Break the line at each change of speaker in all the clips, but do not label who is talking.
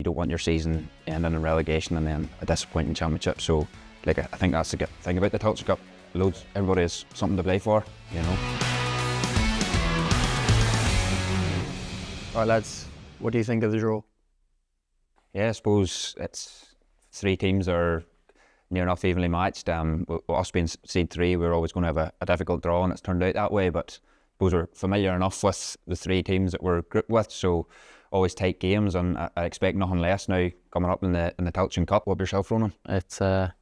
You don't want your season ending in relegation and then a disappointing championship. So, I think that's the good thing about the Tailteann Cup. Everybody has something to play for,
All right, lads, what do you think of the draw?
Yeah, I suppose it's 3 teams that are near enough evenly matched. Us being seed 3, we were always going to have a difficult draw, and it's turned out that way. But I suppose we're familiar enough with the 3 teams that we're grouped with, so always tight games, and I expect nothing less now coming up in the Tailteann Cup. What about yourself, Ronan?
It's a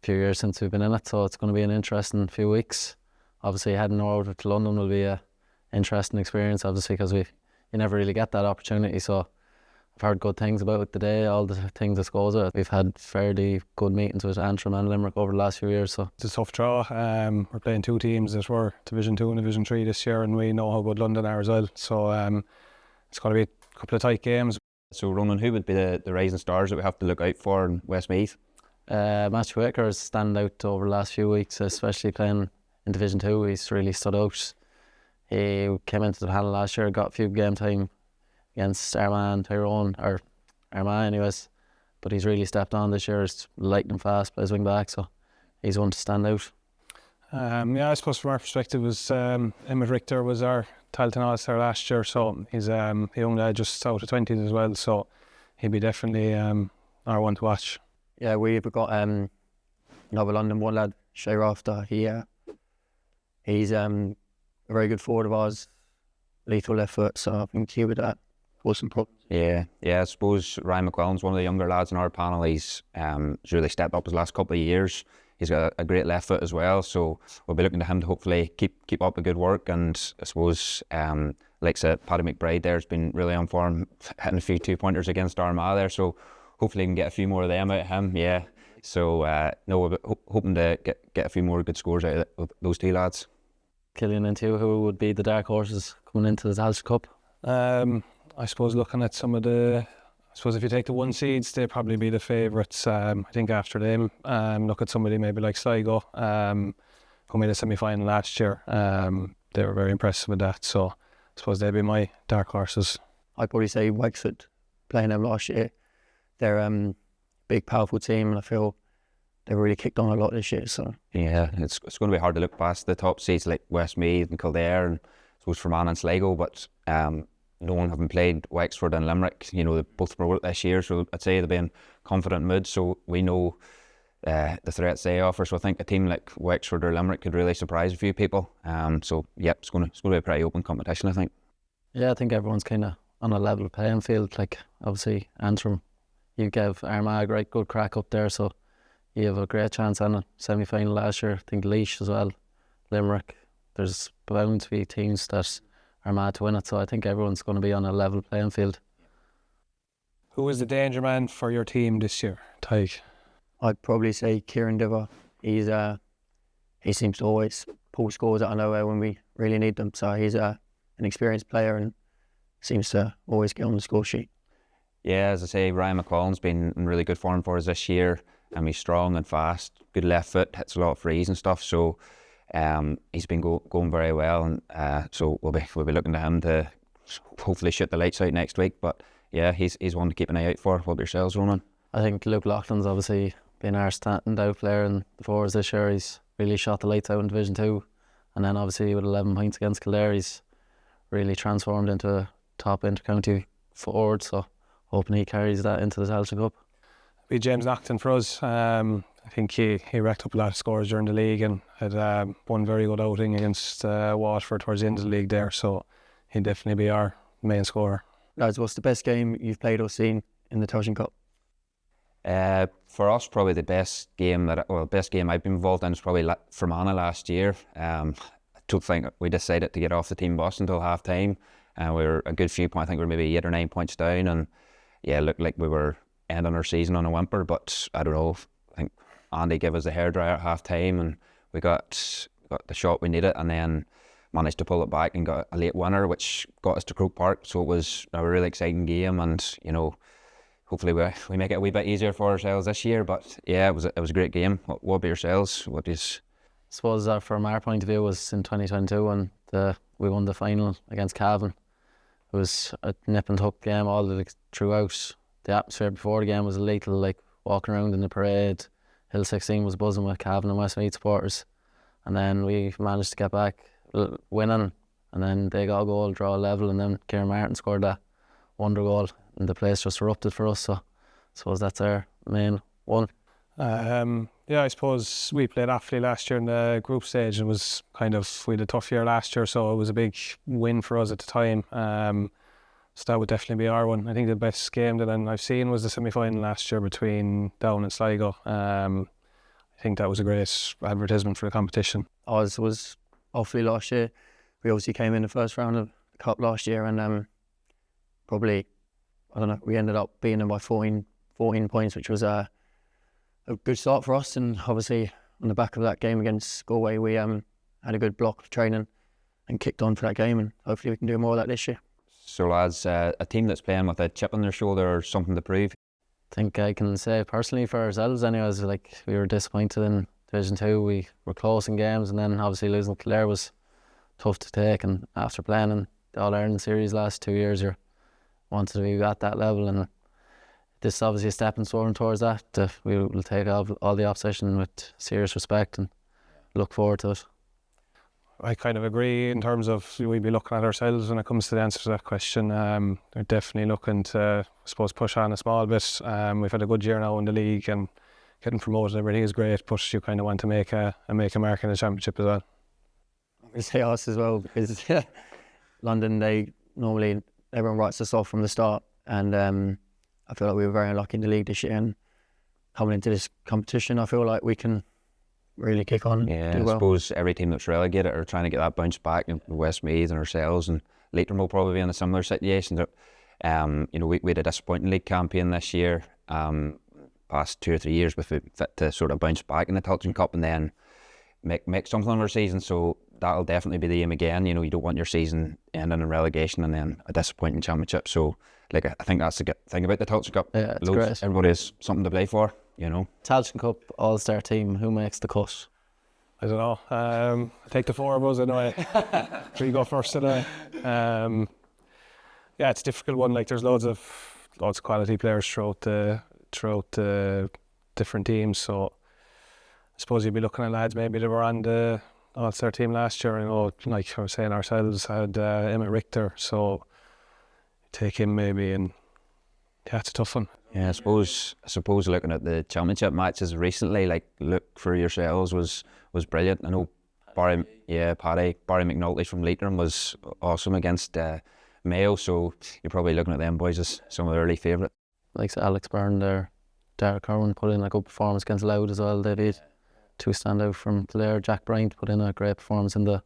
few years since we've been in it, so it's going to be an interesting few weeks. Obviously, heading over to London will be a interesting experience, obviously, because you never really get that opportunity. So I've heard good things about it today, all the things that goes with it. We've had fairly good meetings with Antrim and Limerick over the last few years. So
it's a tough draw. We're playing 2 teams that were Division 2 and Division 3 this year, and we know how good London are as well. So it's going to be a couple of tight games.
So Ronan, who would be the rising stars that we have to look out for in Westmeath?
Matthew Whitaker has stand out over the last few weeks, especially playing in Division 2. He's really stood out. He came into the panel last year, got a few game time against Armagh anyways, but he's really stepped on this year. He's lightning fast, plays wing back, so he's one to stand out.
I suppose from our perspective was Emmett Richter was our Tailteann All-Star last year, so he's a young lad just out of 20s as well, so he'd be definitely our one to watch.
Yeah, we've got another London one lad, Shay Rafter. He's a very good forward of ours, lethal left foot, so I think he would cause some problems.
Yeah, I suppose Ryan McQuillan's one of the younger lads in our panel. He's really stepped up his last couple of years. He's got a great left foot as well, so we'll be looking to him to hopefully keep up the good work. And I suppose, like I said, Paddy McBride there has been really on form, hitting a few 2-pointers against Armagh there, so hopefully we can get a few more of them out of him. Yeah, so we're hoping to get a few more good scores out of those 2 lads.
Killian and Tew, who would be the dark horses coming into the Tailteann Cup?
I suppose looking at some of if you take the 1 seeds, they'd probably be the favourites. I think after them, look at somebody maybe like Sligo, who made a semi-final last year. They were very impressive with that, so I suppose they'd be my dark horses.
I'd probably say Wexford, playing them last year. They're a big, powerful team, and I feel they've really kicked on a lot this year. So
yeah, it's going to be hard to look past the top seeds like Westmeath and Kildare and I suppose Fermanagh and Sligo, but no one having played Wexford and Limerick, they both promoted this year, so I'd say they'll be in confident mood, so we know the threats they offer, so I think a team like Wexford or Limerick could really surprise a few people. So yeah, it's going to be a pretty open competition, I think.
Yeah, I think everyone's kind of on a level playing field. Like obviously Antrim, you gave Armagh a good crack up there, so you have a great chance on a semi-final last year. I think Laois as well, Limerick. There's bound to be teams that are mad to win it, so I think everyone's going to be on a level playing field.
Who is the danger man for your team this year, Tyke?
I'd probably say Kieran Diver. He seems to always pull scores out of nowhere when we really need them, so he's an experienced player and seems to always get on the score sheet.
Yeah, as I say, Ryan McQuillan's been in really good form for us this year, and he's strong and fast, good left foot, hits a lot of frees and stuff, so he's been going very well, and so we'll be looking to him to hopefully shoot the lights out next week. But yeah, he's one to keep an eye out for. What about yourselves, Ronan?
I think Luke Loughlin's obviously been our standout player in the forwards this year. He's really shot the lights out in Division 2, and then obviously with 11 points against Kildare, he's really transformed into a top inter-county forward, so hoping he carries that into the Tailteann Cup.
Be James Nocton for us. I think he racked up a lot of scores during the league and had one very good outing against Waterford towards the end of the league there, so he'd definitely be our main scorer.
Lads, what's the best game you've played or seen in the Tailteann Cup?
For us, probably the best game I've been involved in is probably Fermanagh last year. I don't think we decided to get off the team bus until half time, and we were a good few points. I think we were maybe 8 or 9 points down, and yeah, it looked like we were ending our season on a whimper, but I don't know. I think Andy gave us a hairdryer at half time, and we got the shot we needed, and then managed to pull it back and got a late winner, which got us to Croke Park. So it was a really exciting game, and hopefully we make it a wee bit easier for ourselves this year. But yeah, it was a great game. What about yourselves? What is?
I suppose from our point of view was in 2022 when we won the final against Cavan. It was a nip and tuck game all throughout. the atmosphere before the game was lethal, like walking around in the parade. Hill 16 was buzzing with Cavan and Westmeath supporters. And then we managed to get back winning, and then they got a goal, draw a level, and then Kieran Martin scored that wonder goal, and the place just erupted for us. So I suppose that's our main one.
Yeah, I suppose we played Offaly last year in the group stage, and was kind of, we had a tough year last year, so it was a big win for us at the time. So that would definitely be our one. I think the best game that I've seen was the semi-final last year between Down and Sligo. I think that was a great advertisement for the competition.
Ours was Offaly last year. We obviously came in the first round of the Cup last year, and probably, I don't know, we ended up beating them by 14 points, which was a good start for us. And obviously on the back of that game against Galway, we had a good block of training and kicked on for that game, and hopefully we can do more of that this year.
So lads, a team that's playing with a chip on their shoulder or something to prove?
I think I can say personally for ourselves anyways, like we were disappointed in Division 2. We were close in games, and then obviously losing to Clare was tough to take, and after playing in the All-Ireland series last 2 years, you wanted to be at that level, and this is obviously a stepping stone towards that. We will take all the opposition with serious respect and look forward to it.
I kind of agree in terms of we'd be looking at ourselves when it comes to the answer to that question. They're definitely looking to, I suppose, push on a small bit. We've had a good year now in the league, and getting promoted, everything is great, but you kind of want to make a mark in the championship as well.
I'm going to say us as well, because London, everyone writes us off from the start, and I feel like we were very unlucky in the league this year, and coming into this competition, I feel like we can really kick on.
Yeah,
do well.
I suppose every team that's relegated are trying to get that bounce back, and Westmeath and ourselves, and Leitrim will probably be in a similar situation. We had a disappointing league campaign this year. Past 2 or 3 years, with it fit to sort of bounce back in the Tailteann Cup and then make something of our season. So that'll definitely be the aim again. You don't want your season ending in relegation and then a disappointing championship. So I think that's the good thing about the Tailteann Cup.
Yeah, it's great.
Everybody has something to play for.
Tailteann Cup All-Star team, who makes the cut?
I don't know. I'll take the 4 of us anyway. We go first today. Yeah, it's a difficult one. Like, there's loads of quality players throughout the different teams. So I suppose you'd be looking at lads maybe that were on the All-Star team last year. Like I was saying, ourselves had Emmett Richter, so take him maybe, and yeah, it's a tough one.
Yeah, I suppose looking at the championship matches recently, like, look for yourselves was brilliant. I know Barry McNulty from Leitrim was awesome against Mayo, so you're probably looking at them boys as some of the early favourites.
Like Alex Byrne there, Derek Irwin put in a good performance against Louth as well. They did 2 standout from Clare. Jack Bryant put in a great performance in the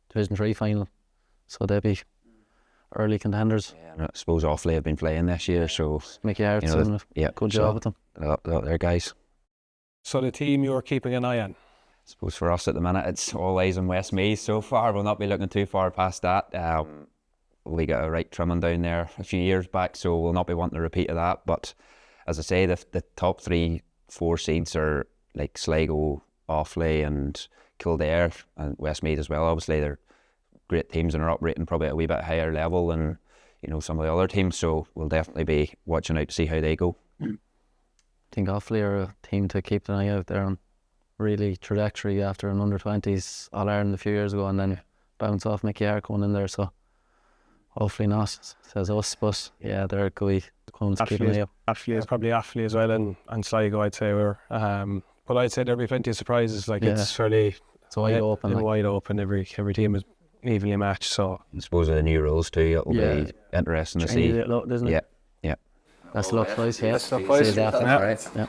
Division 3 final, so they'll be early contenders.
Yeah, and I suppose Offaly have been playing this year, so
Mickey Hart's doing a good job with them.
They're guys.
So the team you're keeping an eye on?
I suppose for us at the minute, it's all eyes on Westmeath so far. We'll not be looking too far past that. We got a right trimming down there a few years back, so we'll not be wanting a repeat of that. But as I say, the top 3-4 seeds are like Sligo, Offaly and Kildare, and Westmeath as well. Obviously they're great teams and are operating probably at a wee bit higher level than some of the other teams, so we'll definitely be watching out to see how they go.
I think Offaly are a team to keep an eye out there on. Really trajectory after an under-20s All-Ireland a few years ago, and then bounce off Mickey Hart going in there, so hopefully not, says us, but yeah, they're going to keep an eye out.
Offaly is probably Offaly as well, and Sligo, I'd say we're but I'd say there'll be plenty of surprises. Like, it's fairly
wide open.
Wide open. Every team is evenly matched. So
I suppose with the new rules too, it'll be interesting to see.
Lot, doesn't it?
Yeah.
Best of luck, boys. Yeah.
Best of luck, boys.
See you after.
Yeah.
Right. Yeah.